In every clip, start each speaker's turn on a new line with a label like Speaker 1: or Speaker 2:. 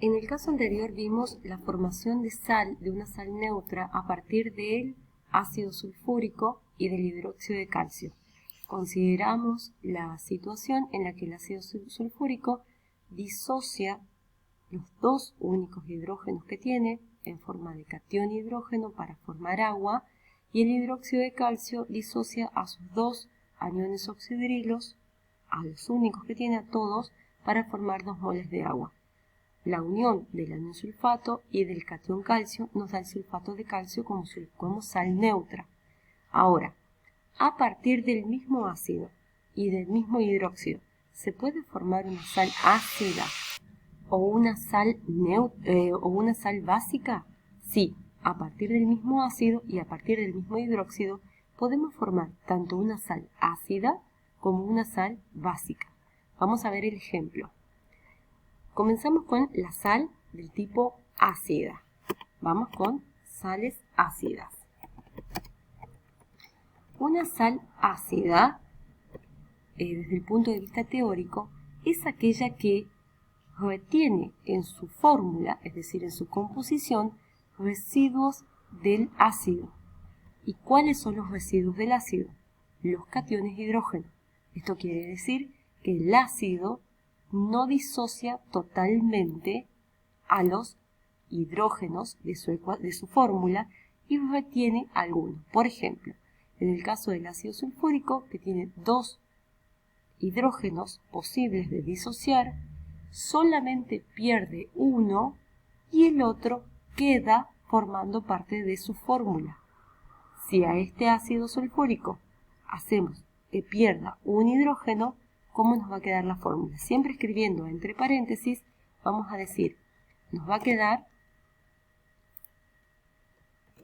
Speaker 1: En el caso anterior vimos la formación de sal, de una sal neutra, a partir del ácido sulfúrico y del hidróxido de calcio. Consideramos la situación en la que el ácido sulfúrico disocia los dos únicos hidrógenos que tiene en forma de catión e hidrógeno para formar agua, y el hidróxido de calcio disocia a sus dos aniones oxidrilos, a los únicos que tiene, a todos, para formar 2 moles de agua. La unión del anión sulfato y del catión calcio nos da el sulfato de calcio como sal neutra. Ahora, a partir del mismo ácido y del mismo hidróxido, ¿se puede formar una sal ácida o una sal básica? Sí, a partir del mismo ácido y a partir del mismo hidróxido podemos formar tanto una sal ácida como una sal básica. Vamos a ver el ejemplo. Comenzamos con la sal del tipo ácida. Vamos con sales ácidas. Una sal ácida, desde el punto de vista teórico, es aquella que retiene en su fórmula, es decir, en su composición, residuos del ácido. ¿Y cuáles son los residuos del ácido? Los cationes de hidrógeno. Esto quiere decir que el ácido no disocia totalmente a los hidrógenos de su fórmula y retiene algunos. Por ejemplo, en el caso del ácido sulfúrico, que tiene 2 hidrógenos posibles de disociar, solamente pierde uno y el otro queda formando parte de su fórmula. Si a este ácido sulfúrico hacemos que pierda un hidrógeno, ¿cómo nos va a quedar la fórmula? Siempre escribiendo entre paréntesis, vamos a decir, nos va a quedar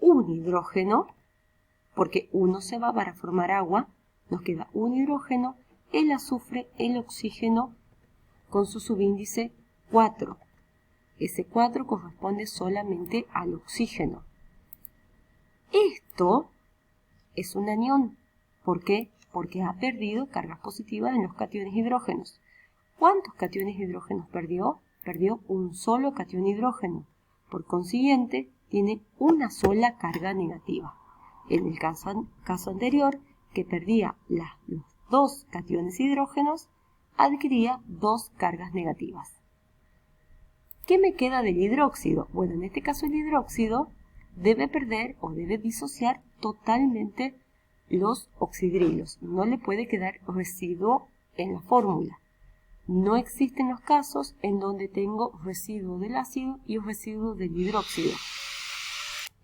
Speaker 1: un hidrógeno, porque uno se va para formar agua, nos queda un hidrógeno, el azufre, el oxígeno, con su subíndice 4. Ese 4 corresponde solamente al oxígeno. Esto es un anión. ¿Por qué? Porque ha perdido cargas positivas en los cationes hidrógenos. ¿Cuántos cationes hidrógenos perdió? Perdió un solo catión hidrógeno. Por consiguiente, tiene una sola carga negativa. En el caso anterior, que perdía los 2 cationes hidrógenos, adquiría 2 cargas negativas. ¿Qué me queda del hidróxido? Bueno, en este caso el hidróxido debe perder o debe disociar totalmente los oxidrilos. No le puede quedar residuo en la fórmula. No existen los casos en donde tengo residuo del ácido y residuo del hidróxido.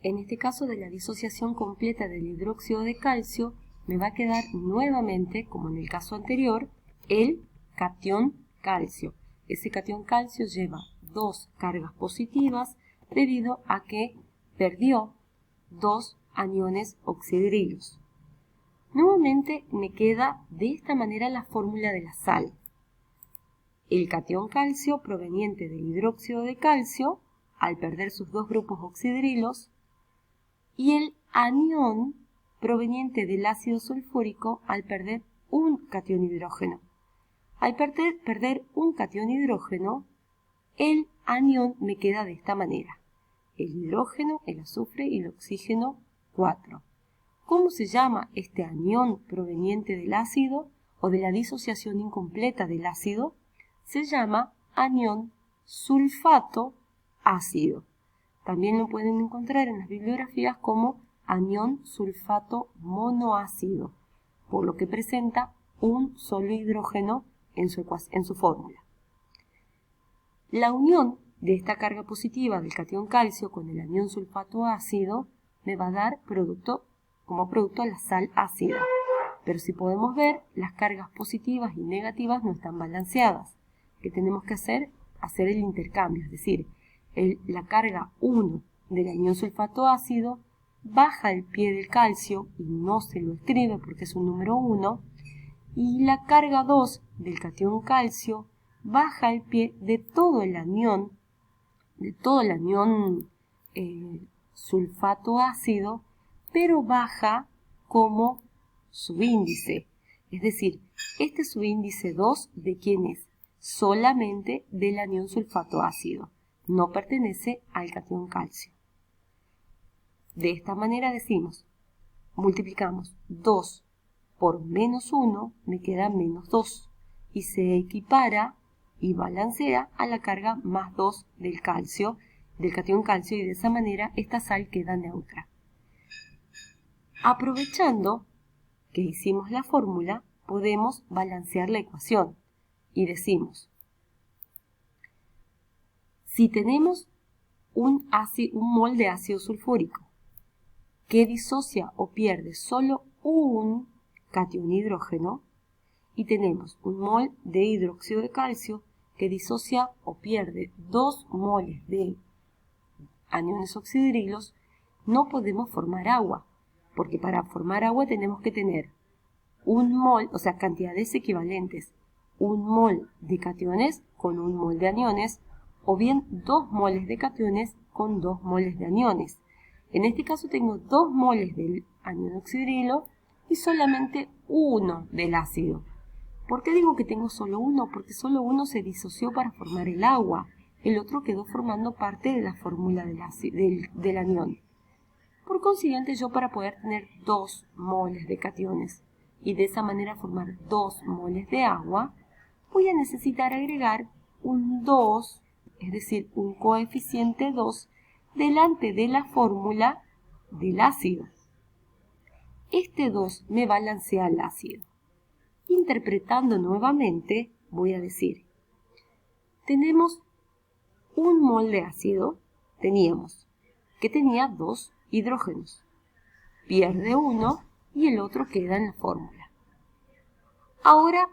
Speaker 1: En este caso de la disociación completa del hidróxido de calcio, me va a quedar nuevamente, como en el caso anterior, el catión calcio. Ese catión calcio lleva 2 cargas positivas debido a que perdió 2 aniones oxidrilos. Nuevamente me queda de esta manera la fórmula de la sal. El catión calcio proveniente del hidróxido de calcio, al perder sus 2 grupos oxidrilos, y el anión proveniente del ácido sulfúrico al perder un catión hidrógeno. Al perder un catión hidrógeno, el anión me queda de esta manera. El hidrógeno, el azufre y el oxígeno 4. ¿Cómo se llama este anión proveniente del ácido o de la disociación incompleta del ácido? Se llama anión sulfato ácido. También lo pueden encontrar en las bibliografías como anión sulfato monoácido, por lo que presenta un solo hidrógeno en su fórmula. La unión de esta carga positiva del catión calcio con el anión sulfato ácido me va a dar como producto la sal ácida. Pero si podemos ver, las cargas positivas y negativas no están balanceadas. ¿Qué tenemos que hacer? Hacer el intercambio, es decir, la carga 1 del anión sulfato ácido baja el pie del calcio y no se lo escribe porque es un número 1, y la carga 2 del catión calcio baja el pie de todo el anión, sulfato ácido, pero baja como subíndice. Es decir, este subíndice 2, ¿de quién es? Solamente del anión sulfato ácido. no pertenece al catión calcio. De esta manera decimos, multiplicamos 2 por menos 1, me queda menos 2, y se equipara y balancea a la carga más 2 del calcio, del catión calcio, y de esa manera esta sal queda neutra. Aprovechando que hicimos la fórmula, podemos balancear la ecuación y decimos, si tenemos un mol de ácido sulfúrico que disocia o pierde solo un catión hidrógeno, y tenemos un mol de hidróxido de calcio que disocia o pierde 2 moles de aniones oxidrilos, no podemos formar agua, porque para formar agua tenemos que tener un mol, o sea, cantidades equivalentes, un mol de cationes con un mol de aniones, o bien 2 moles de cationes con 2 moles de aniones. En este caso tengo 2 moles del anión oxidrilo y solamente 1 del ácido. ¿Por qué digo que tengo solo 1? Porque solo 1 se disoció para formar el agua. El otro quedó formando parte de la fórmula del anión. Por consiguiente, yo para poder tener 2 moles de cationes y de esa manera formar 2 moles de agua, voy a necesitar agregar un 2, es decir, un coeficiente 2, delante de la fórmula del ácido. Este 2 me balancea el ácido. Interpretando nuevamente, voy a decir, tenemos un mol de ácido, teníamos que tenía 2 hidrógenos. Pierde uno y el otro queda en la fórmula. Ahora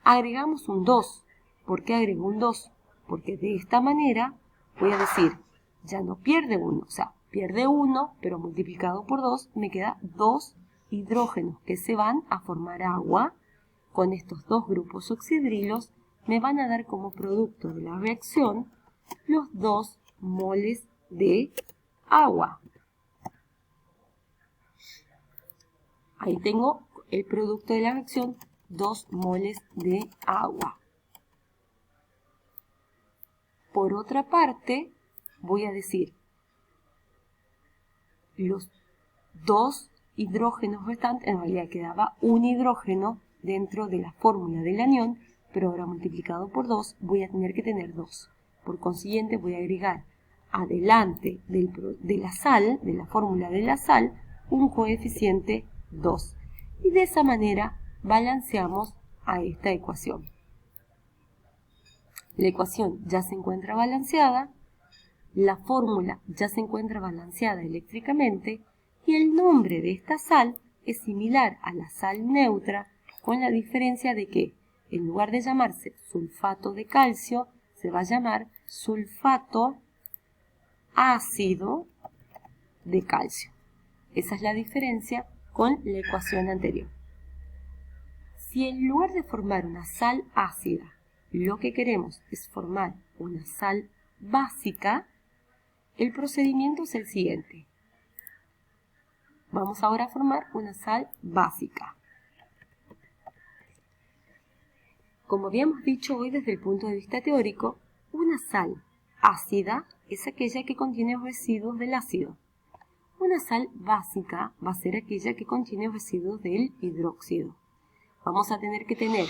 Speaker 1: agregamos un 2. ¿Por qué agrego un 2? Porque de esta manera voy a decir, ya no pierde 1, o sea, pierde 1, pero multiplicado por 2 me queda 2 hidrógenos que se van a formar agua. Con estos 2 grupos oxidrilos me van a dar como producto de la reacción los 2 moles de agua. Ahí tengo el producto de la reacción, 2 moles de agua. Por otra parte, voy a decir, los 2 hidrógenos restantes, en realidad quedaba un hidrógeno dentro de la fórmula del anión, pero ahora multiplicado por 2 voy a tener que tener 2. Por consiguiente voy a agregar adelante de la sal, de la fórmula de la sal, un coeficiente 2. Y de esa manera balanceamos a esta ecuación. La ecuación ya se encuentra balanceada, la fórmula ya se encuentra balanceada eléctricamente y el nombre de esta sal es similar a la sal neutra, con la diferencia de que en lugar de llamarse sulfato de calcio, se va a llamar sulfato ácido de calcio. Esa es la diferencia con la ecuación anterior. Si en lugar de formar una sal ácida, lo que queremos es formar una sal básica, el procedimiento es el siguiente. Vamos ahora a formar una sal básica. Como habíamos dicho hoy desde el punto de vista teórico, una sal ácida es aquella que contiene residuos del ácido. Una sal básica va a ser aquella que contiene residuos del hidróxido. Vamos a tener que tener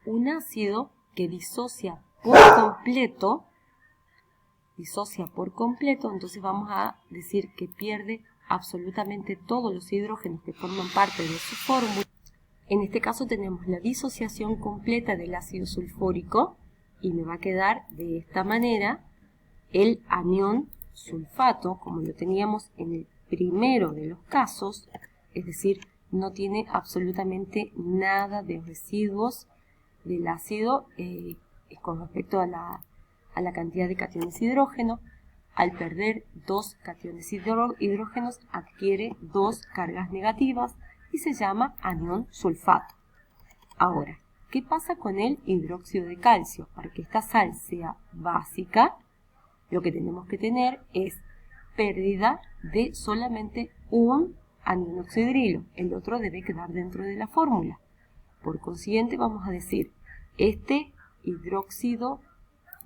Speaker 1: un ácido que disocia por completo, entonces vamos a decir que pierde absolutamente todos los hidrógenos que forman parte de su fórmula. En este caso tenemos la disociación completa del ácido sulfúrico y me va a quedar de esta manera el anión sulfato, como lo teníamos en el primero de los casos, es decir, no tiene absolutamente nada de residuos del ácido con respecto a la cantidad de cationes hidrógeno. Al perder 2 cationes hidrógenos adquiere 2 cargas negativas y se llama anión sulfato. Ahora, ¿qué pasa con el hidróxido de calcio? Para que esta sal sea básica, lo que tenemos que tener es pérdida de solamente un anión oxidrilo. El otro debe quedar dentro de la fórmula. Por consiguiente, vamos a decir, este hidróxido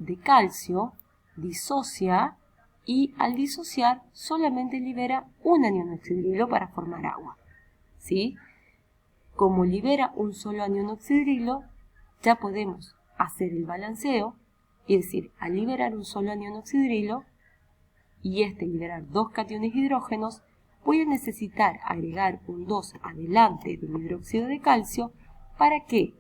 Speaker 1: de calcio disocia y al disociar solamente libera un anión oxidrilo para formar agua. ¿Sí? Como libera un solo anión oxidrilo, ya podemos hacer el balanceo, y decir, al liberar un solo anión oxidrilo y liberar dos cationes hidrógenos, voy a necesitar agregar un 2 adelante del hidróxido de calcio. ¿Para qué?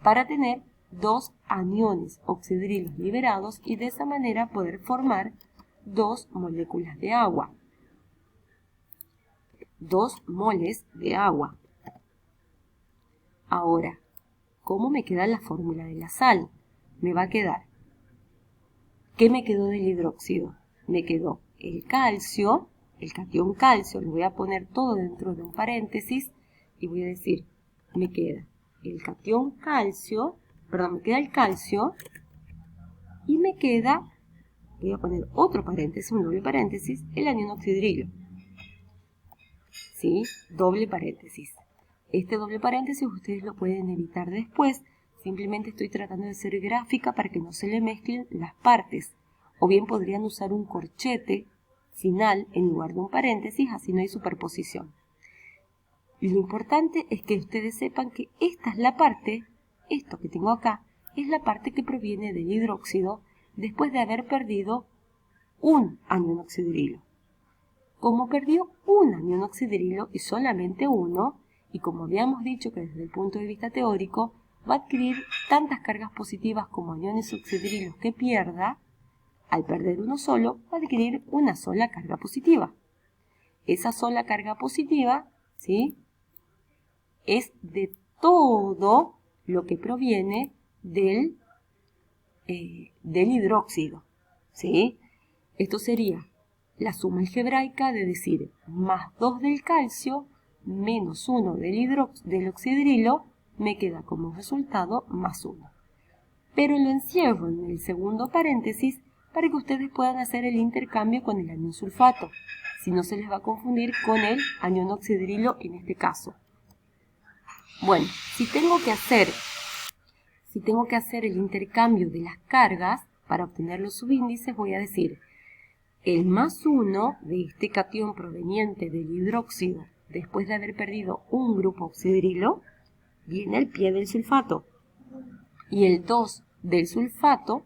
Speaker 1: Para tener dos aniones oxidrilos liberados y de esa manera poder formar dos moléculas de agua. 2 moles de agua. Ahora, ¿cómo me queda la fórmula de la sal? Me va a quedar, ¿qué me quedó del hidróxido? Me quedó el calcio, el catión calcio, lo voy a poner todo dentro de un paréntesis y voy a decir, me queda el catión calcio, perdón, me queda el calcio y me queda, voy a poner otro paréntesis, un doble paréntesis, el anión oxidrilo. ¿Sí? Doble paréntesis. Este doble paréntesis ustedes lo pueden evitar después. Simplemente estoy tratando de ser gráfica para que no se le mezclen las partes. O bien podrían usar un corchete final en lugar de un paréntesis, así no hay superposición. Lo importante es que ustedes sepan que esta es la parte, esto que tengo acá, es la parte que proviene del hidróxido después de haber perdido un anión oxidrilo. Como perdió un anión oxidrilo y solamente uno, y como habíamos dicho que desde el punto de vista teórico va a adquirir tantas cargas positivas como aniones oxidrilos que pierda, al perder uno solo va a adquirir una sola carga positiva. Esa sola carga positiva, ¿sí?, es de todo lo que proviene del hidróxido, ¿sí? Esto sería la suma algebraica de decir más 2 del calcio menos 1 del oxidrilo, me queda como resultado más 1. Pero lo encierro en el segundo paréntesis para que ustedes puedan hacer el intercambio con el anión sulfato, si no se les va a confundir con el anión oxidrilo en este caso. Bueno, si tengo que hacer el intercambio de las cargas para obtener los subíndices, voy a decir el más 1 de este catión proveniente del hidróxido después de haber perdido un grupo oxidrilo viene al pie del sulfato y el 2 del sulfato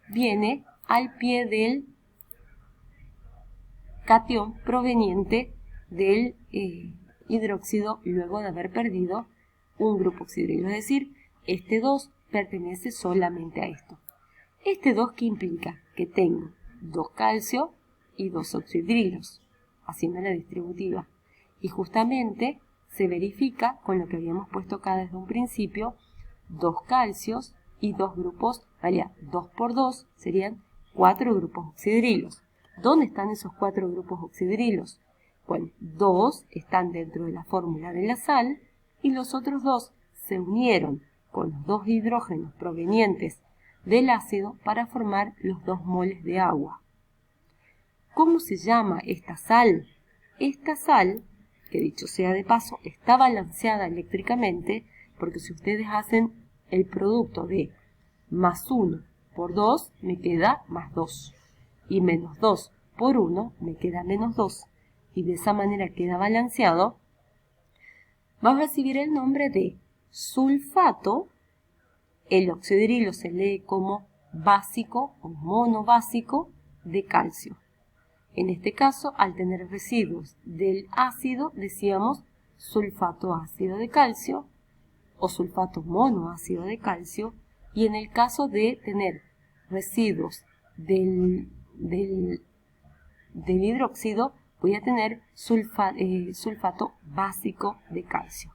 Speaker 1: viene al pie del catión proveniente del hidróxido luego de haber perdido un grupo oxidrilo, es decir, este 2 pertenece solamente a esto. Este 2 que implica que tengo 2 calcio y 2 oxidrilos, haciendo la distributiva. Y justamente se verifica con lo que habíamos puesto acá desde un principio, 2 calcios y 2 grupos, 2 por 2 serían 4 grupos oxidrilos. ¿Dónde están esos 4 grupos oxidrilos? Bueno, 2 están dentro de la fórmula de la sal y los otros 2 se unieron con los 2 hidrógenos provenientes del ácido para formar los 2 moles de agua. ¿Cómo se llama esta sal? Esta sal, que dicho sea de paso, está balanceada eléctricamente porque si ustedes hacen el producto de más 1 por 2, me queda más 2. Y menos 2 por 1, me queda menos 2. Y de esa manera queda balanceado. Va a recibir el nombre de sulfato. El oxidrilo se lee como básico o monobásico de calcio. En este caso, al tener residuos del ácido, decíamos sulfato ácido de calcio o sulfato monoácido de calcio. Y en el caso de tener residuos del hidróxido, voy a tener sulfato básico de calcio.